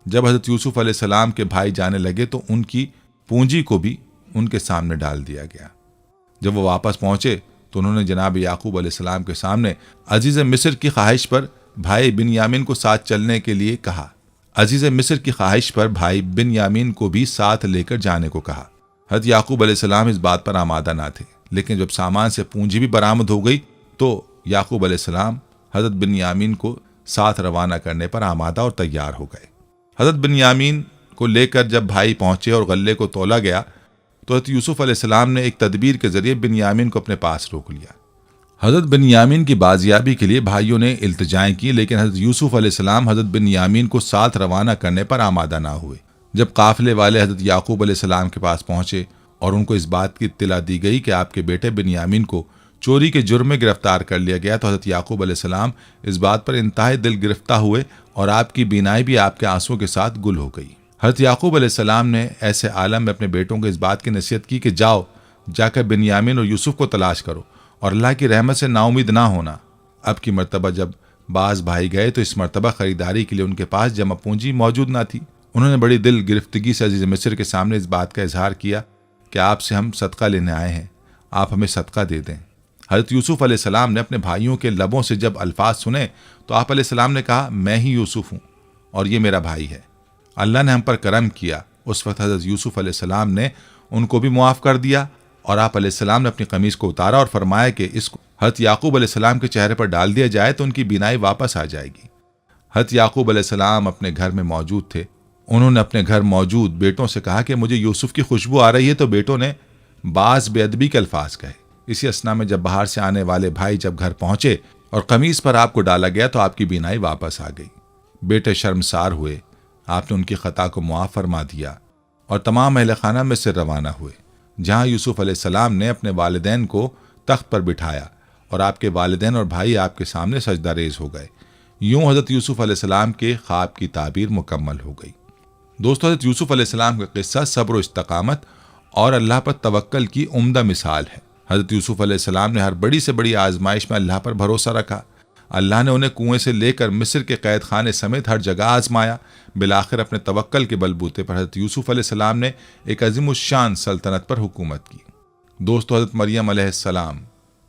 जब हज़रत यूसुफ अलैहिस्सलाम के भाई जाने लगे तो उनकी पूंजी को भी उनके सामने डाल दिया गया। जब वो वापस पहुंचे तो उन्होंने जनाब याकूब अलैहिस्सलाम के सामने अजीज़ मिस्र की ख्वाहिश पर भाई बिन्यामीन को साथ चलने के लिए कहा। अजीज़ मिस्र की ख्वाहिश पर भाई बिन्यामीन को भी साथ लेकर जाने को कहा। हज़रत याकूब अलैहिस्सलाम इस बात पर आमादा ना थे, लेकिन जब सामान से पूंजी भी बरामद हो गई तो याकूब अलैहिस्सलाम हज़रत बिन्यामीन को साथ रवाना करने पर आमादा और तैयार हो गए। हज़रत बिन्यामीन को लेकर जब भाई पहुंचे और गल्ले को तोला गया तो हज़रत यूसुफ अलैहिस्सलाम ने एक तदबीर के जरिए बिन्यामीन को अपने पास रोक लिया। हज़रत बिन्यामीन की बाजियाबी के लिए भाइयों ने इल्तिजाएं की, लेकिन हज़रत यूसुफ अलैहिस्सलाम हज़रत बिन्यामीन को साथ रवाना करने पर आमादा ना हुए। जब काफिले वाले हज़रत याकूब अलैहिस्सलाम के पास पहुंचे और उनको इस बात की इत्तला दी गई कि आपके बेटे बिन्यामीन को चोरी के जुर्म में गिरफ्तार कर लिया गया तो हज़रत याकूब अलैहिस्सलाम इस बात पर इंतहाई दिल गिरफ्तार हुए और आपकी बीनाई भी आपके आंसुओं के साथ गुल हो गई। हज़रत याकूब अलैहिस्सलाम ने ऐसे आलम में अपने बेटों को इस बात की नसीहत की कि जाओ जाकर बिन्यामीन और यूसुफ को तलाश करो और अल्लाह की रहमत से नाउमीद ना होना। अब की मर्तबा जब बाज भाई गए तो इस मर्तबा खरीदारी के लिए उनके पास जमा पूंजी मौजूद ना थी। उन्होंने बड़ी दिल गिरफ्तगी से अजीज मिस्र के सामने इस बात का इजहार किया कि आपसे हम सदका लेने आए हैं, आप हमें सदका दे दें। हज़रत यूसुफ अलैहिस्सलाम ने अपने भाइयों के लबों से जब अल्फाज सुने तो आप अलैहिस्सलाम ने कहा, मैं ही यूसुफ हूँ और ये मेरा भाई है, अल्लाह ने हम पर करम किया। उस वक्त हज़रत यूसुफ अलैहिस्सलाम ने उनको भी मुआफ़ कर दिया और आप अलैहिस्सलाम ने अपनी कमीज़ को उतारा और फरमाया कि इसको हज़रत याकूब अलैहिस्सलाम के चेहरे पर डाल दिया जाए तो उनकी बीनाई वापस आ जाएगी। हज़रत याकूब अलैहिस्सलाम अपने घर में मौजूद थे। उन्होंने अपने घर मौजूद बेटों से कहा कि मुझे यूसुफ की खुशबू आ रही है, तो बेटों ने बाज़ बेअदबी के अल्फाज कहे। इसी असना में जब बाहर से आने वाले भाई जब घर पहुंचे और कमीज़ पर आपको डाला गया तो आपकी बीनाई वापस आ गई। बेटे शर्मसार हुए, आपने उनकी ख़ता को मुआफ़ फरमा दिया और तमाम अहले खाना में से रवाना हुए, जहाँ यूसुफ अलैहिस्सलाम ने अपने वालिदैन को तख्त पर बिठाया और आपके वालिदैन और भाई आपके सामने सजदा रेज़ हो गए। यूँ हज़रत यूसुफ अलैहिस्सलाम के ख्वाब की ताबीर मुकम्मल हो गई। दोस्तों, हज़रत यूसुफ अलैहिस्सलाम का किस्सा सब्र और इस्तकामत और अल्लाह पर तवक्कल की उम्दा मिसाल है। हज़रत यूसुफ अलैहिस्सलाम ने हर बड़ी से बड़ी आजमाइश में अल्लाह पर भरोसा रखा। अल्लाह ने उन्हें कुएं से लेकर मिस्र के कैद खाने समेत हर जगह आजमाया। बिलाखिर अपने तवक्कल के बलबूते पर हज़रत यूसुफ अलैहिस्सलाम ने एक अज़ीमुश्शान सल्तनत पर हुकूमत की। दोस्तों, हज़रत मरियम अलैहिस्सलाम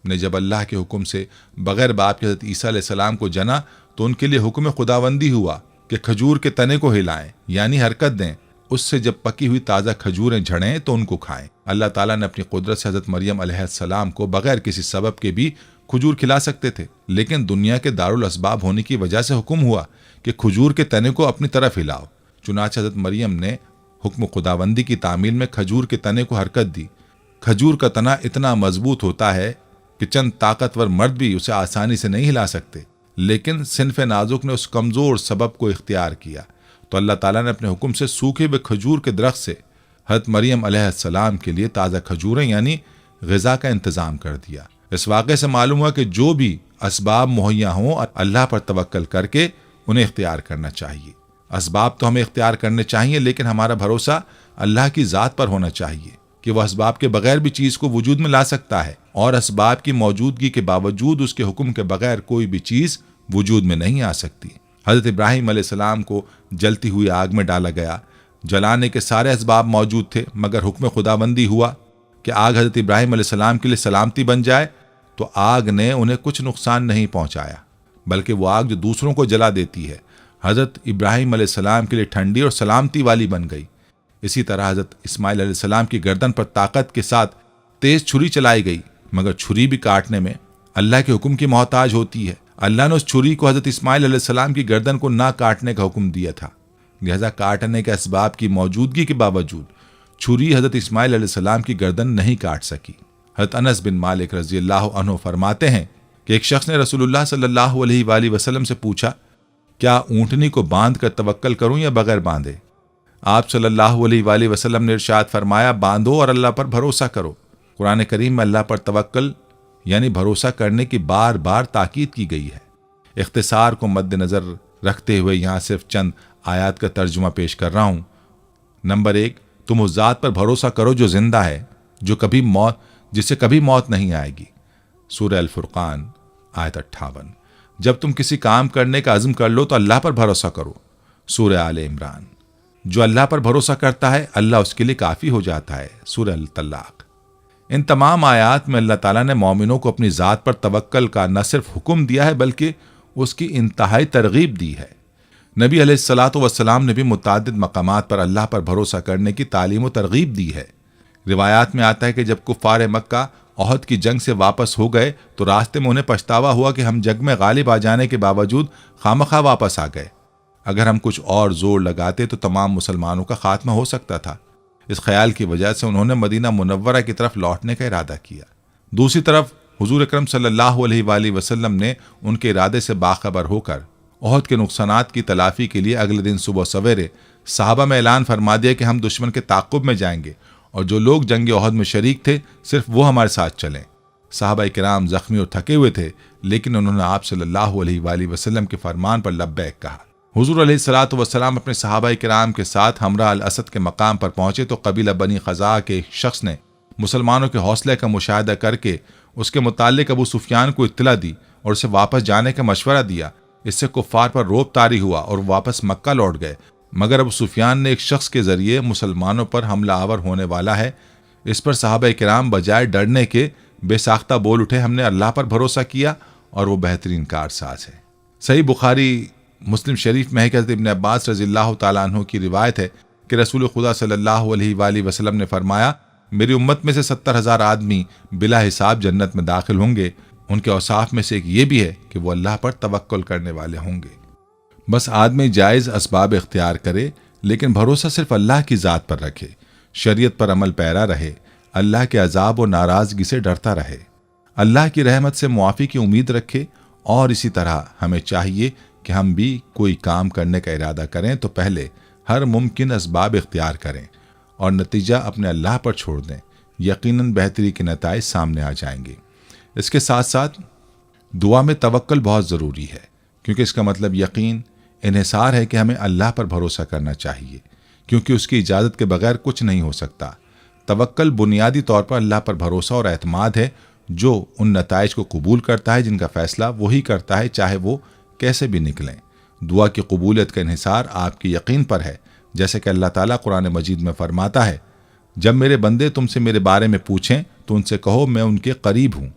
ने जब अल्लाह के हुक्म से बग़ैर बाप के हज़रत ईसा अलैहिस्सलाम को जना तो उनके लिए हुक्म खुदाबंदी हुआ कि खजूर के तने को हिलाएं, यानी हरकत दें। उससे जब पकी हुई ताज़ा खजूरें झड़ें तो उनको खाएं। अल्लाह ताला ने अपनी कुदरत से हज़रत मरियम अलैहिस्सलाम को बग़ैर किसी सबब के भी खजूर खिला सकते थे, लेकिन दुनिया के दारुल असबाब होने की वजह से हुक्म हुआ कि खजूर के तने को अपनी तरफ हिलाओ। चुनांचे हज़रत मरियम ने हुक्म खुदाबंदी की तामील में खजूर के तने को हरकत दी। खजूर का तना इतना मजबूत होता है कि चंद ताकतवर मर्द भी उसे आसानी से नहीं हिला सकते, लेकिन सिनफ़े नाजुक ने उस कमज़ोर सबब को इख्तियार किया तो अल्लाह ताला ने अपने हुक्म से सूखे हुए खजूर के दरख्त से हज़रत मरियम अलैहिस्सलाम के लिए ताज़ा खजूरें यानी ग़िज़ा का इंतज़ाम कर दिया। इस वाक़े से मालूम हुआ कि जो भी असबाब मुहैया हों, अल्लाह पर तवक्कल करके उन्हें इख्तियार करना चाहिए। असबाब तो हमें इख्तियार करने चाहिए, लेकिन हमारा भरोसा अल्लाह की ज़ात पर होना चाहिए कि वह असबाब के बगैर भी चीज़ को वजूद में ला सकता है और असबाब की मौजूदगी के बावजूद उसके हुक्म के बगैर कोई भी चीज़ वजूद में नहीं आ सकती। हज़रत इब्राहीम अलैहिस्सलाम को जलती हुई आग में डाला गया। जलाने के सारे असबाब मौजूद थे, मगर हुक्म खुदाबंदी हुआ कि आग हज़रत इब्राहीम अलैहिस्सलाम के लिए सलामती बन जाए, तो आग ने उन्हें कुछ नुकसान नहीं पहुंचाया, बल्कि वो आग जो दूसरों को जला देती है हज़रत इब्राहीम अलैहिस्सलाम के लिए ठंडी और सलामती वाली बन गई। इसी तरह हज़रत इस्माइल अलैहिस्सलाम की गर्दन पर ताकत के साथ तेज़ छुरी चलाई गई, मगर छुरी भी काटने में अल्लाह के हुक्म की मोहताज होती है। अल्लाह ने उस छुरी को हज़रत इस्माइल अलैहिस्सलाम की गर्दन को ना काटने का हुक्म दिया था, लिहाजा काटने के असबाब की मौजूदगी के बावजूद छुरी हज़रत इस्माइल अलैहिस्सलाम की गर्दन नहीं काट सकी। हज़रत अनस बिन मालिक रज़ियल्लाहु अन्हु फरमाते हैं कि एक शख्स ने रसूलुल्लाह सल्लल्लाहु अलैहि वसल्लम से पूछा, क्या ऊँटनी को बांध कर तवक्कल करूँ या बगैर बांधे? आप सल्लल्लाहु अलैहि वसल्लम ने इरशाद फरमाया, बांधो और अल्लाह पर भरोसा करो। कुरान करीम में अल्लाह पर तवक्कल यानी भरोसा करने की बार बार ताकीद की गई है। इख्तिसार को मद्देनज़र रखते हुए यहाँ सिर्फ चंद आयात का तर्जुमा पेश कर रहा हूँ। नंबर 1, तुम उस ज़ात पर भरोसा करो जो जिंदा है, जिसे कभी मौत नहीं आएगी। सूरह अल फुरकान आयत 58। जब तुम किसी काम करने का अज़्म कर लो तो अल्लाह पर भरोसा करो। सूरह आले इमरान। जो अल्लाह पर भरोसा करता है अल्लाह उसके लिए काफ़ी हो जाता है। सूरह अल तलाक़। इन तमाम आयात में अल्लाह ताला ने मोमिनों को अपनी ज़ात पर तवक्कल का न सिर्फ हुक्म दिया है बल्कि उसकी इंतहाई तरगीब दी है। नबी अलैहिस्सलातु वस्सलाम ने भी मुतअद्दिद मकामात पर अल्लाह पर भरोसा करने की तालीम व तरगीब दी है। रिवायात में आता है कि जब कुफ़ार मक्का ओहद की जंग से वापस हो गए तो रास्ते में उन्हें पछतावा हुआ कि हम जंग में गालिब आ जाने के बावजूद खामखा वापस आ गए। अगर हम कुछ और जोर लगाते तो तमाम मुसलमानों का खात्मा हो सकता था। इस ख्याल की वजह से उन्होंने मदीना मुनव्वरा की तरफ लौटने का इरादा किया। दूसरी तरफ हुजूर अकरम सल्लल्लाहु अलैहि वसल्लम ने उनके इरादे से बाखबर होकर ओहद के नुकसानात की तलाफी के लिए अगले दिन सुबह सवेरे सहाबा में ऐलान फरमा दिया कि हम दुश्मन के ताक़ुब में जाएंगे और जो लोग जंग ओहद में शरीक थे सिर्फ वो हमारे साथ चलें। सहाबा किराम ज़ख्मी और थके हुए थे, लेकिन उन्होंने आप सल्लल्लाहु अलैहि वसल्लम के फरमान पर लब्बैक कहा। हुजूर अलैहिस्सलातु वस्सलाम अपने सहाबा किराम के साथ हमरा अल असद के मकाम पर पहुंचे तो कबीला बनी खज़ा के एक शख्स ने मुसलमानों के हौसले का मुशाहिदा करके उसके मुतालिक अबू सुफियान को इत्तला दी और उसे वापस जाने का मशवरा दिया। इससे कुफ्फार पर रोब तारी हुआ और वापस मक्का लौट गए। मगर अबू सुफियान ने एक शख्स के जरिए मुसलमानों पर हमला आवर होने वाला है, इस पर सहाबा किराम बजाय डरने के बेसाख्ता बोल उठे, हमने अल्लाह पर भरोसा किया और वो बेहतरीन कारसाज है। सही बुखारी मुस्लिम शरीफ में हज़रत इब्न अब्बास रज़ियल्लाहु ताला अन्हु की रिवायत है कि रसूल खुदा सल्लल्लाहु अलैहि वसल्लम ने फरमाया, मेरी उम्मत में से 70,000 आदमी बिला हिसाब जन्नत में दाखिल होंगे। उनके औसाफ में से एक ये भी है कि वो अल्लाह पर तवक्कुल करने वाले होंगे। बस आदमी जायज़ असबाब इख्तियार करे, लेकिन भरोसा सिर्फ अल्लाह की ज़ात पर रखे, शरीयत पर अमल पैरा रहे, अल्लाह के अजाब और नाराज़गी से डरता रहे, अल्लाह की रहमत से मुआफ़ी की उम्मीद रखे। और इसी तरह हमें चाहिए कि हम भी कोई काम करने का इरादा करें तो पहले हर मुमकिन असबाब इख्तियार करें और नतीजा अपने अल्लाह पर छोड़ दें। यकीनन बेहतरी के नताइज सामने आ जाएंगे। इसके साथ साथ दुआ में तवक्कुल बहुत ज़रूरी है, क्योंकि इसका मतलब यकीन, इन्हिसार है कि हमें अल्लाह पर भरोसा करना चाहिए, क्योंकि उसकी इजाज़त के बगैर कुछ नहीं हो सकता। तवक्कुल बुनियादी तौर पर अल्लाह पर भरोसा और एतमाद है, जो उन नताइज को कबूल करता है जिनका फ़ैसला वही करता है, चाहे वो कैसे भी निकलें। दुआ की कबूलियत का इन्हिसार आपके यकीन पर है, जैसे कि अल्लाह ताला कुरान मजीद में फरमाता है, जब मेरे बंदे तुमसे मेरे बारे में पूछें तो उनसे कहो मैं उनके करीब हूँ,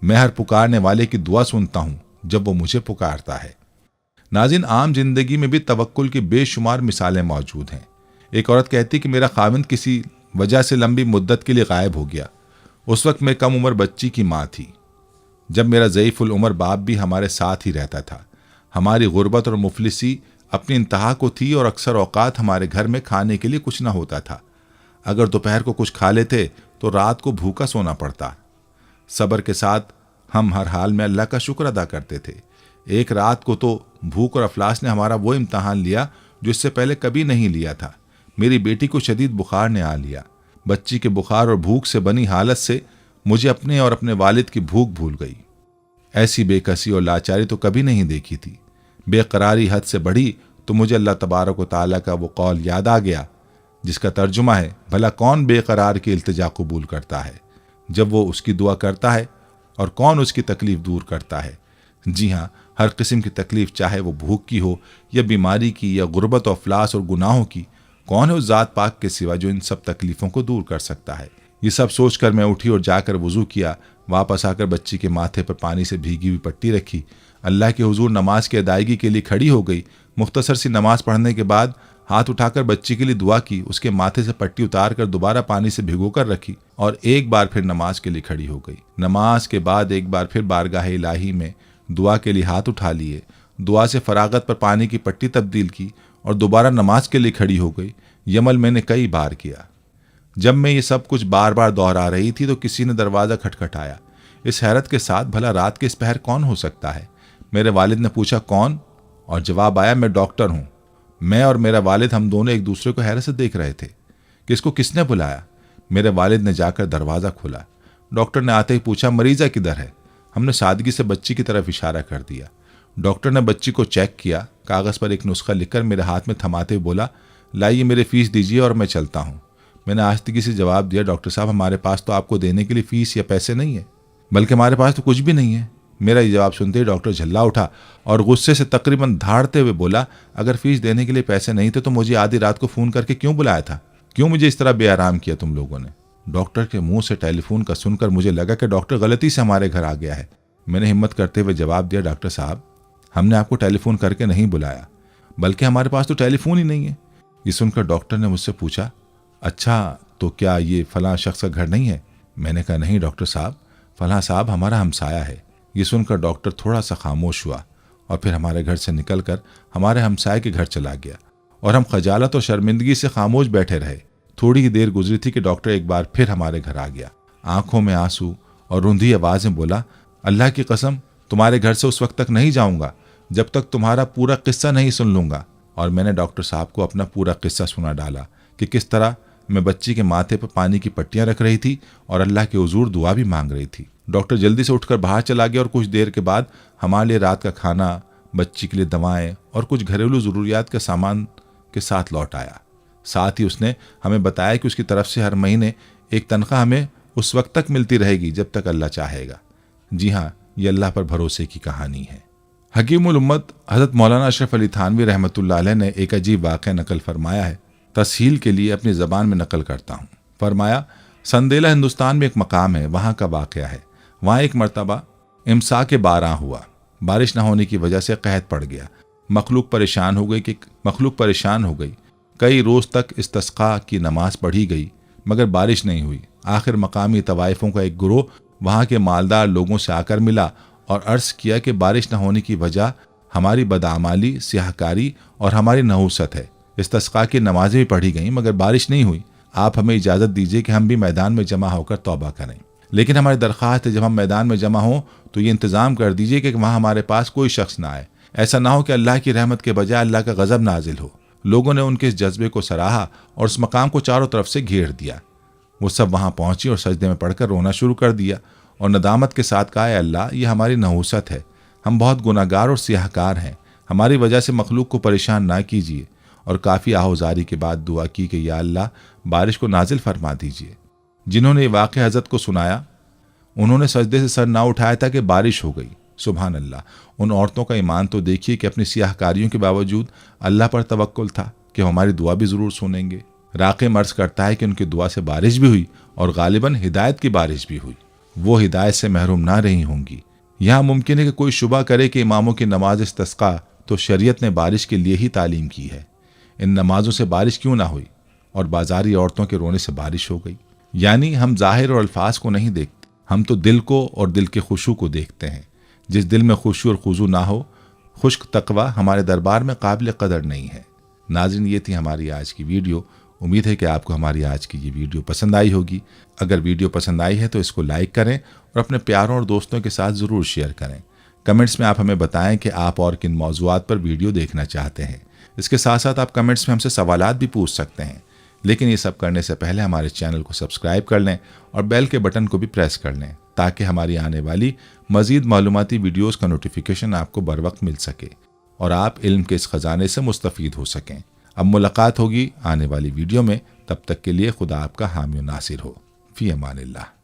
मैं हर पुकारने वाले की दुआ सुनता हूँ जब वो मुझे पुकारता है। नाज़रीन, आम जिंदगी में भी तवक्कुल की बेशुमार मिसालें मौजूद हैं। एक औरत कहती कि मेरा खाविंद किसी वजह से लंबी मुद्दत के लिए गायब हो गया। उस वक्त मैं कम उम्र बच्ची की माँ थी, जब मेरा ज़ईफ़ुल उम्र बाप भी हमारे साथ ही रहता था। हमारी गुर्बत और मुफलिसी अपनी इंतहा को थी और अक्सर औकात हमारे घर में खाने के लिए कुछ ना होता था। अगर दोपहर को कुछ खा लेते तो रात को भूखा सोना पड़ता। सब्र के साथ हम हर हाल में अल्लाह का शुक्र अदा करते थे। एक रात को तो भूख और अफलास ने हमारा वो इम्तहान लिया जो इससे पहले कभी नहीं लिया था। मेरी बेटी को शदीद बुखार ने आ लिया। बच्ची के बुखार और भूख से बनी हालत से मुझे अपने और अपने वालिद की भूख भूल गई। ऐसी बेकसी और लाचारी तो कभी नहीं देखी थी। बेकरारी हद से बढ़ी तो मुझे अल्लाह तबारक व तआला का वो कौल याद आ गया, जिसका तर्जुमा है, भला कौन बेकरार की इल्तिजा कबूल करता है जब वो उसकी दुआ करता है, और कौन उसकी तकलीफ दूर करता है। जी हाँ, हर किस्म की तकलीफ, चाहे वो भूख की हो या बीमारी की या गुर्बत और अफलास और गुनाहों की, कौन है उस ज़ात पाक के सिवा जो इन सब तकलीफ़ों को दूर कर सकता है। ये सब सोचकर मैं उठी और जाकर वज़ू किया। वापस आकर बच्ची के माथे पर पानी से भीगी हुई पट्टी रखी। अल्लाह के हुजूर नमाज की अदायगी के लिए खड़ी हो गई। मुख्तसर सी नमाज पढ़ने के बाद हाथ उठाकर बच्ची के लिए दुआ की, उसके माथे से पट्टी उतार कर दोबारा पानी से भिगोकर रखी और एक बार फिर नमाज के लिए खड़ी हो गई। नमाज के बाद एक बार फिर बारगाह इलाही में दुआ के लिए हाथ उठा लिए, दुआ से फरागत पर पानी की पट्टी तब्दील की और दोबारा नमाज के लिए खड़ी हो गई। ये अमल मैंने कई बार किया। जब मैं ये सब कुछ बार बार दोहरा रही थी तो किसी ने दरवाज़ा खटखटाया। इस हैरत के साथ, भला रात के इस पहर कौन हो सकता है? मेरे वालिद ने पूछा, कौन? और जवाब आया, मैं डॉक्टर हूँ। मैं और मेरा वालिद, हम दोनों एक दूसरे को हैरत से देख रहे थे कि इसको किसने बुलाया। मेरे वालिद ने जाकर दरवाज़ा खोला। डॉक्टर ने आते ही पूछा, मरीज़ा किधर है? हमने सादगी से बच्ची की तरफ इशारा कर दिया। डॉक्टर ने बच्ची को चेक किया, कागज़ पर एक नुस्खा लिखकर मेरे हाथ में थमाते हुए बोला, लाइए मेरे फ़ीस दीजिए और मैं चलता हूँ। मैंने आस्तिकी से जवाब दिया, डॉक्टर साहब, हमारे पास तो आपको देने के लिए फ़ीस या पैसे नहीं है, बल्कि हमारे पास तो कुछ भी नहीं है। मेरा ये जवाब सुनते ही डॉक्टर झल्ला उठा और गुस्से से तकरीबन धाड़ते हुए बोला, अगर फ़ीस देने के लिए पैसे नहीं थे तो मुझे आधी रात को फ़ोन करके क्यों बुलाया था? क्यों मुझे इस तरह बेआराम किया तुम लोगों ने? डॉक्टर के मुंह से टेलीफोन का सुनकर मुझे लगा कि डॉक्टर गलती से हमारे घर आ गया है। मैंने हिम्मत करते हुए जवाब दिया, डॉक्टर साहब, हमने आपको टेलीफोन करके नहीं बुलाया, बल्कि हमारे पास तो टेलीफोन ही नहीं है। ये सुनकर डॉक्टर ने मुझसे पूछा, अच्छा तो क्या ये फलां शख्स का घर नहीं है? मैंने कहा, नहीं डॉक्टर साहब, फलां साहब हमारा हमसाया है। ये सुनकर डॉक्टर थोड़ा सा खामोश हुआ और फिर हमारे घर से निकलकर हमारे हमसाये के घर चला गया और हम खजालत और शर्मिंदगी से खामोश बैठे रहे। थोड़ी ही देर गुजरी थी कि डॉक्टर एक बार फिर हमारे घर आ गया। आंखों में आंसू और रुंधी आवाज़ में बोला, अल्लाह की कसम, तुम्हारे घर से उस वक्त तक नहीं जाऊंगा जब तक तुम्हारा पूरा किस्सा नहीं सुन लूंगा। और मैंने डॉक्टर साहब को अपना पूरा किस्सा सुना डाला कि किस तरह मैं बच्ची के माथे पर पानी की पट्टियां रख रही थी और अल्लाह के हुजूर दुआ भी मांग रही थी। डॉक्टर जल्दी से उठकर बाहर चला गया और कुछ देर के बाद हमारे लिए रात का खाना बच्ची के लिए दवाएं और कुछ घरेलू ज़रूरियात के सामान के साथ लौट आया। साथ ही उसने हमें बताया कि उसकी तरफ से हर महीने एक तनख्वाह हमें उस वक्त तक मिलती रहेगी जब तक अल्लाह चाहेगा। जी हाँ, ये अल्लाह पर भरोसे की कहानी है। हकीमुल उम्मत हज़रत मौलाना अशरफ अली थानवी रहमतुल्लाह अलैह ने एक अजीब वाक़या नकल फरमाया है, तस्हील के लिए अपनी ज़बान में नकल करता हूँ। फरमाया, संदेला हिंदुस्तान में एक मकाम है, वहाँ का वाक़या है। वहाँ एक मरतबा इमसा के 12 हुआ। बारिश न होने की वजह से कहत पड़ गया। मखलूक परेशान हो गई। कई रोज़ तक इस्तिस्क़ा की नमाज पढ़ी गई मगर बारिश नहीं हुई। आखिर मकामी तवाइफ़ों का एक गिरोह वहाँ के मालदार लोगों से आकर मिला और अर्ज़ किया कि बारिश न होने की वजह हमारी बदआमाली, सियाहकारी और हमारी नहूसत है। इस्तिस्क़ा की नमाज़ें भी पढ़ी गईं मगर बारिश नहीं हुई। आप हमें इजाज़त दीजिए कि हम भी मैदान में जमा होकर तौबा करें। लेकिन हमारी दरख्वास्त है, जब हम मैदान में जमा हों तो ये इंतज़ाम कर दीजिए कि वहाँ हमारे पास कोई शख्स ना आए। ऐसा ना हो कि अल्लाह की रहमत के बजाय अल्लाह का गज़ब नाजिल हो। लोगों ने उनके इस जज्बे को सराहा और उस मकाम को चारों तरफ से घेर दिया। वो सब वहाँ पहुँची और सजदे में पड़कर रोना शुरू कर दिया और नदामत के साथ कहा, अल्लाह, ये हमारी नहूसत है, हम बहुत गुनाहगार और सियाहकार हैं, हमारी वजह से मखलूक को परेशान ना कीजिए। और काफ़ी आहोजारी के बाद दुआ की कि या अल्लाह, बारिश को नाजिल फरमा दीजिए। जिन्होंने ये वाक़या हज़रत को सुनाया उन्होंने सजदे से सर ना उठाया था कि बारिश हो गई। सुभान अल्लाह, उन औरतों का ईमान तो देखिए कि अपनी सियाहकारियों के बावजूद अल्लाह पर तवक्कुल था कि हमारी दुआ भी ज़रूर सुनेंगे। राक़े मर्ज़ करता है कि उनकी दुआ से बारिश भी हुई और गालिबन हिदायत की बारिश भी हुई। वो हिदायत से महरूम ना रही होंगी। यहाँ मुमकिन है कि कोई शुबा करे कि इमामों की नमाज इस्तिस्क़ा तो शरीयत ने बारिश के लिए ही तालीम की है। इन नमाजों से बारिश क्यों ना हुई और बाजारी औरतों के रोने से बारिश हो गई। यानी हम ज़ाहिर और अल्फाज को नहीं देखते, हम तो दिल को और दिल के खुशू को देखते हैं। जिस दिल में खुशू और खुजू ना हो, खुश्क तकवा हमारे दरबार में काबिल कदर नहीं है। नाज़रीन, ये थी हमारी आज की वीडियो। उम्मीद है कि आपको हमारी आज की ये वीडियो पसंद आई होगी। अगर वीडियो पसंद आई है तो इसको लाइक करें और अपने प्यारों और दोस्तों के साथ ज़रूर शेयर करें। कमेंट्स में आप हमें बताएं कि आप और किन मौज़ूआत पर वीडियो देखना चाहते हैं। इसके साथ साथ आप कमेंट्स में हमसे सवालात भी पूछ सकते हैं। लेकिन ये सब करने से पहले हमारे चैनल को सब्सक्राइब कर लें और बेल के बटन को भी प्रेस कर लें ताकि हमारी आने वाली मज़ीद मालूमाती वीडियोज़ का नोटिफिकेशन आपको बर वक्त मिल सके और आप इल्म के इस ख़जाने से मुस्तफ़ीद हो सकें। अब मुलाकात होगी आने वाली वीडियो में। तब तक के लिए खुदा आपका हामी और नासिर हो। फ़ी अमानिल्लाह।